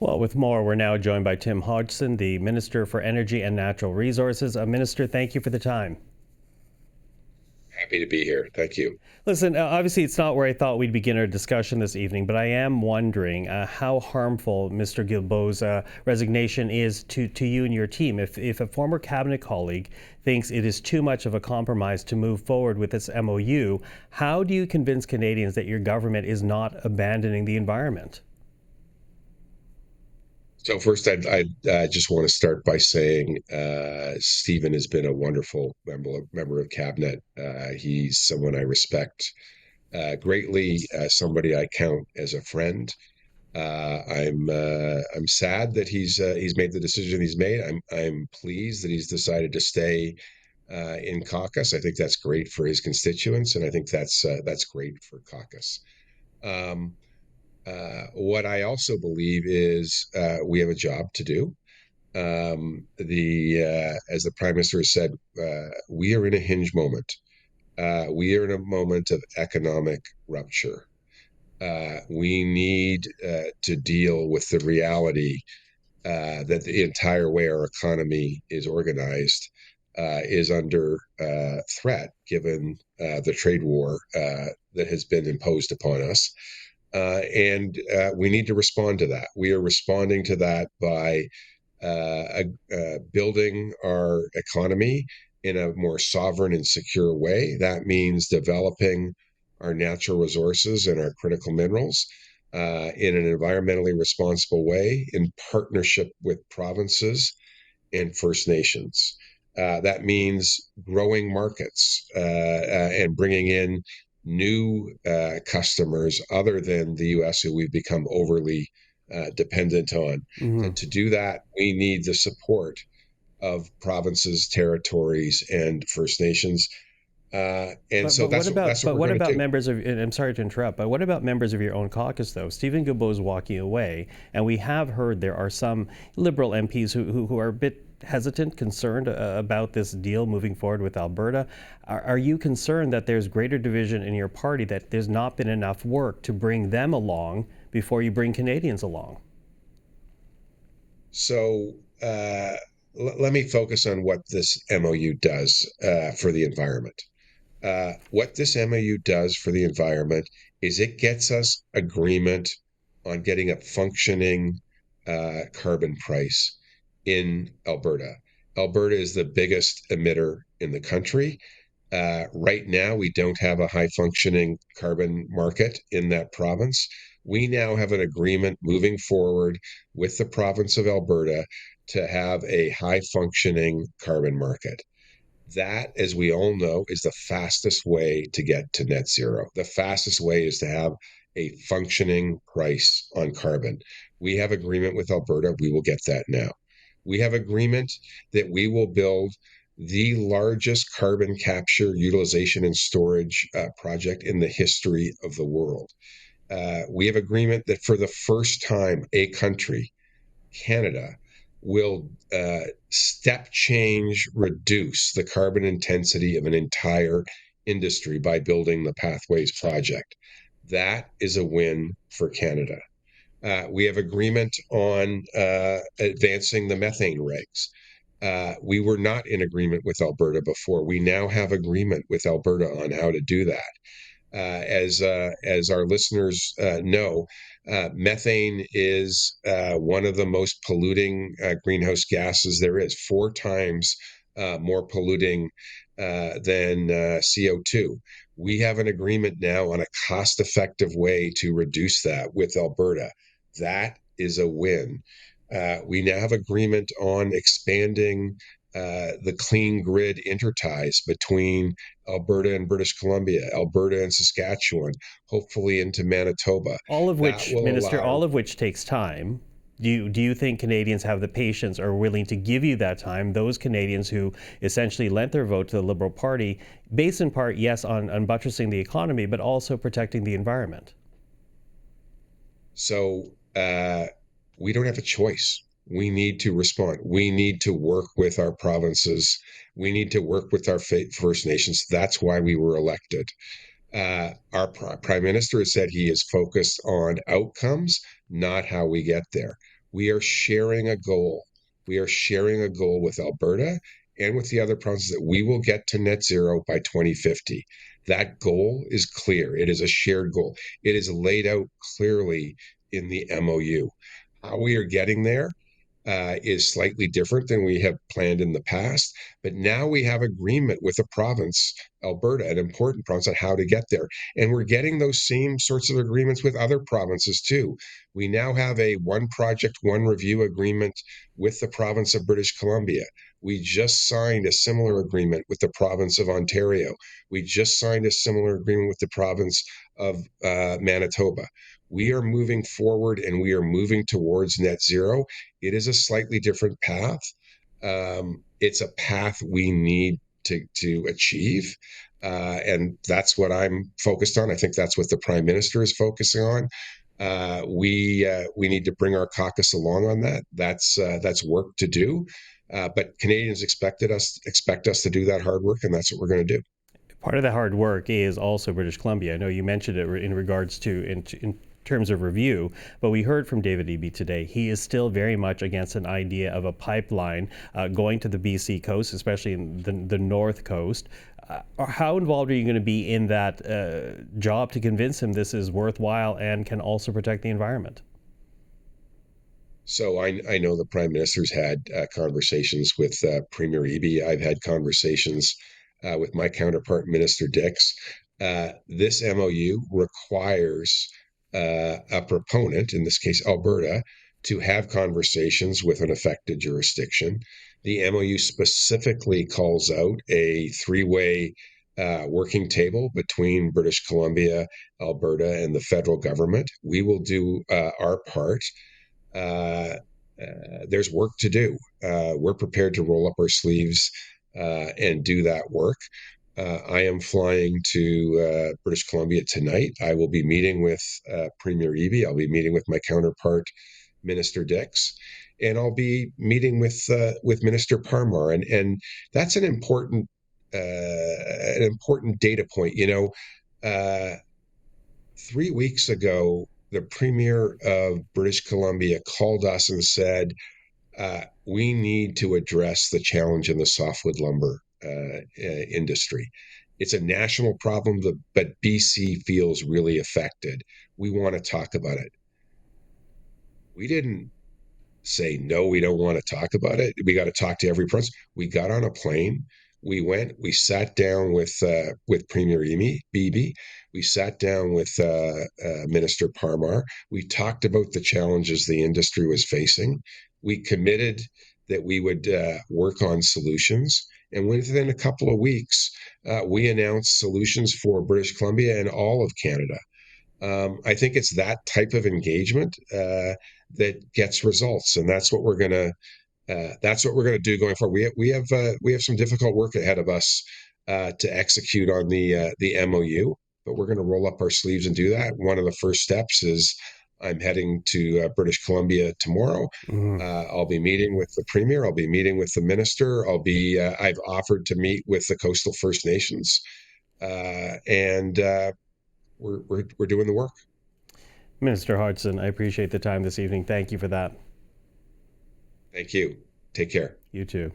Well, with more, we're now joined by Tim Hodgson, the Minister for Energy and Natural Resources. Minister, thank you for the time. Happy to be here. Thank you. Listen, obviously, it's not where I thought we'd begin our discussion this evening, but I am wondering how harmful Mr. Guilbeault's resignation is to you and your team. If a former cabinet colleague thinks it is too much of a compromise to move forward with this MOU, how do you convince Canadians that your government is not abandoning the environment? So first, I just want to start by saying Stephen has been a wonderful member of cabinet. He's someone I respect greatly, somebody I count as a friend. I'm sad that he's made the decision he's made. I'm pleased that he's decided to stay in caucus. I think that's great for his constituents, and I think that's great for caucus. Um, what I also believe is we have a job to do. The As the Prime Minister has said, we are in a hinge moment. We are in a moment of economic rupture. We need to deal with the reality that the entire way our economy is organized is under threat, given the trade war that has been imposed upon us. And we need to respond to that. We are responding to that by building our economy in a more sovereign and secure way. That means developing our natural resources and our critical minerals in an environmentally responsible way in partnership with provinces and First Nations. That means growing markets and bringing in new customers other than the US, who we've become overly dependent on. Mm-hmm. To do that, we need the support of provinces, territories, and First Nations. And But so but what that's about what but we're what going to about do. members of? And I'm sorry to interrupt, but what about members of your own caucus, though? Stephen Guilbeault is walking away, and we have heard there are some Liberal MPs who are a bit hesitant, concerned about this deal moving forward with Alberta. Are you concerned that there's greater division in your party, that there's not been enough work to bring them along before you bring Canadians along? So let me focus on what this MOU does for the environment. What this MOU does for the environment is it gets us agreement on getting a functioning carbon price in Alberta. Alberta is the biggest emitter in the country. Right now, we don't have a high functioning carbon market in that province. We now have an agreement moving forward with the province of Alberta to have a high functioning carbon market. That, as we all know, is the fastest way to get to net zero. The fastest way is to have a functioning price on carbon. We have agreement with Alberta. We will get that now. We have agreement that we will build the largest carbon capture, utilization, and storage project in the history of the world. We have agreement that for the first time, a country, Canada, will step change reduce the carbon intensity of an entire industry by building the Pathways project. That is a win for Canada. We have agreement on advancing the methane regs. We were not in agreement with Alberta before. We now have agreement with Alberta on how to do that. As our listeners know, methane is one of the most polluting greenhouse gases there is, 4 times more polluting than CO2. We have an agreement now on a cost-effective way to reduce that with Alberta. That is a win. We now have agreement on expanding the clean grid interties between Alberta and British Columbia, Alberta and Saskatchewan, hopefully into Manitoba. All of That which, will Minister, allow. all of which takes time. Do you think Canadians have the patience or are willing to give you that time? Those Canadians who essentially lent their vote to the Liberal Party, based in part, yes, on buttressing the economy, but also protecting the environment. So we don't have a choice. We need to respond. We need to work with our provinces. We need to work with our First Nations. That's why we were elected. Our Prime Minister has said he is focused on outcomes, not how we get there. We are sharing a goal. We are sharing a goal with Alberta and with the other provinces that we will get to net zero by 2050. That goal is clear. It is a shared goal. It is laid out clearly in the MOU. How we are getting there is slightly different than we have planned in the past. But now we have agreement with the province, Alberta, an important province, on how to get there. And we're getting those same sorts of agreements with other provinces too. We now have a one project, one review agreement with the province of British Columbia. We just signed a similar agreement with the province of Ontario. We just signed a similar agreement with the province of Manitoba. We are moving forward and we are moving towards net zero. It is a slightly different path. It's a path we need to achieve. And that's what I'm focused on. I think that's what the Prime Minister is focusing on. We need to bring our caucus along on that. That's work to do. But Canadians expect us to do that hard work, and that's what we're going to do. Part of the hard work is also British Columbia. I know you mentioned it in regards to in terms of review, but we heard from David Eby today. He is still very much against an idea of a pipeline going to the BC coast, especially in the north coast. How involved are you going to be in that job to convince him this is worthwhile and can also protect the environment? So I know the Prime Minister's had conversations with Premier Eby. I've had conversations with my counterpart, Minister Dix. This MOU requires a proponent, in this case Alberta, to have conversations with an affected jurisdiction. The MOU specifically calls out a three-way working table between British Columbia, Alberta, and the federal government. We will do our part. uh, there's work to do. We're prepared to roll up our sleeves and do that work. I am flying to British Columbia tonight. I will be meeting with Premier Eby. I'll be meeting with my counterpart, Minister Dix, and I'll be meeting with Minister Parmar. And that's an important data point. Uh, 3 weeks ago, the Premier of British Columbia called us and said, we need to address the challenge in the softwood lumber industry. It's a national problem, but BC feels really affected. We want to talk about it. We didn't say no, we don't want to talk about it. We got to talk to every person. We got on a plane. We went. We sat down with Premier Eby. We sat down with Minister Parmar. We talked about the challenges the industry was facing. We committed that we would work on solutions. And within a couple of weeks, we announced solutions for British Columbia and all of Canada. I think it's that type of engagement that gets results, and that's what we're gonna do going forward. We have some difficult work ahead of us to execute on the MOU, but we're gonna roll up our sleeves and do that. One of the first steps is I'm heading to British Columbia tomorrow. Mm. I'll be meeting with the premier. I'll be meeting with the minister. I've offered to meet with the coastal First Nations, and we're doing the work. Minister Hodgson, I appreciate the time this evening. Thank you for that. Thank you. Take care. You too.